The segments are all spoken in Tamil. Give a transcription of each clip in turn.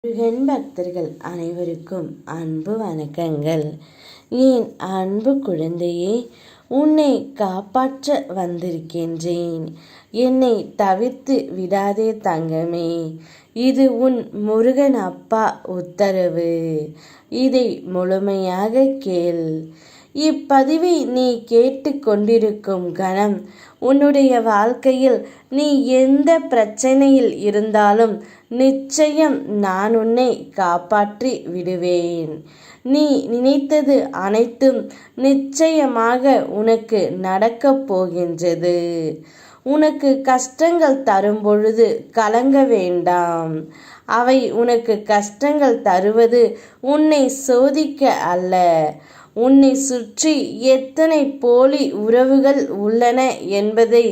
முருகன் பக்தர்கள் அனைவருக்கும் அன்பு வணக்கங்கள். என் அன்பு குழந்தையே, உன்னை காப்பாற்ற வந்திருக்கின்றேன். என்னை தவிர்த்து விடாதே தங்கமே. இது உன் முருகன் அப்பா உத்தரவு. இதை முழுமையாக கேள். இப்பதிவை நீ கேட்டு கொண்டிருக்கும் கணம் உன்னுடைய வாழ்க்கையில் நீ எந்த பிரச்சனையில் இருந்தாலும் நிச்சயம் நான் உன்னை காப்பாற்றி விடுவேன். நீ நினைத்தது அனைத்தும் நிச்சயமாக உனக்கு நடக்கப் போகின்றது. உனக்கு கஷ்டங்கள் தரும் பொழுது கலங்க வேண்டாம். அவை உனக்கு கஷ்டங்கள் தருவது உன்னை சோதிக்க அல்ல. உன்னை சுற்றி எத்தனை போலி உறவுகள் உள்ளன என்பதை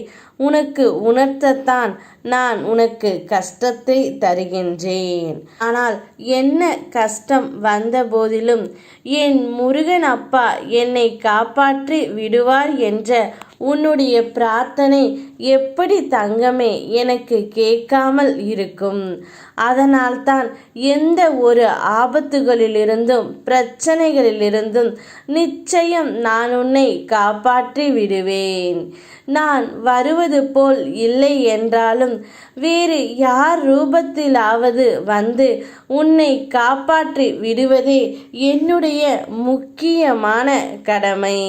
உனக்கு உணர்த்தத்தான் நான் உனக்கு கஷ்டத்தை தருகின்றேன். ஆனால் என்ன கஷ்டம் வந்த போதிலும் என் முருகன் அப்பா என்னை காப்பாற்றி விடுவார் என்ற உன்னுடைய பிரார்த்தனை எப்படி தங்கமே எனக்கு கேட்காமல் இருக்கும்? அதனால்தான் எந்த ஒரு ஆபத்துகளிலிருந்தும் பிரச்சனைகளிலிருந்தும் நிச்சயம் நான் உன்னை காப்பாற்றி விடுவேன். நான் வருவது போல் இல்லை என்றாலும் வேறு யார் ரூபத்திலாவது வந்து உன்னை காப்பாற்றி விடுவதே என்னுடைய முக்கியமான கடமை.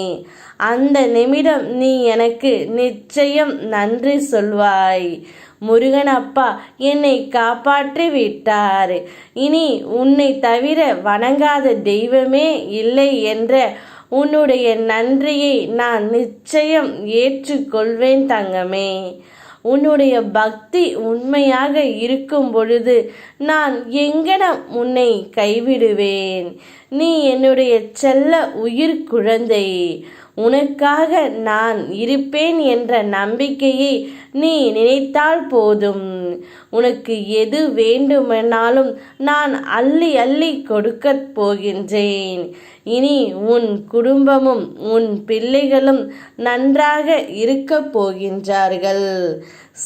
அந்த நிமிடம் நீ எனக்கு நிச்சயம் நன்றி சொல்வாய். முருகன் அப்பா என்னை காப்பாற்றி விட்டார். இனி உன்னை தவிர வணங்காத தெய்வமே இல்லை என்ற உன்னுடைய நன்றியை நான் நிச்சயம் ஏற்றுக்கொள்வேன் தங்கமே. உன்னுடைய பக்தி உண்மையாக இருக்கும் பொழுது நான் எங்கனம் உன்னை கைவிடுவேன்? நீ என்னுடைய செல்ல உயிர் குழந்தை. உனக்காக நான் இருப்பேன் என்ற நம்பிக்கையை நீ நினைத்தால் போதும். உனக்கு எது வேண்டுமெனாலும் நான் அள்ளி அள்ளி கொடுக்கப் போகின்றேன். இனி உன் குடும்பமும் உன் பிள்ளைகளும் நன்றாக இருக்கப் போகின்றார்கள்.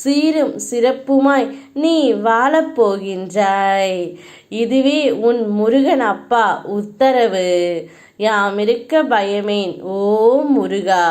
சீரும் சிறப்புமாய் நீ வாழப்போகின்றாய். இதுவே உன் முருகன் அப்பா உத்தரவு. யாமிருக்க பயமேன். ஓ முருகா.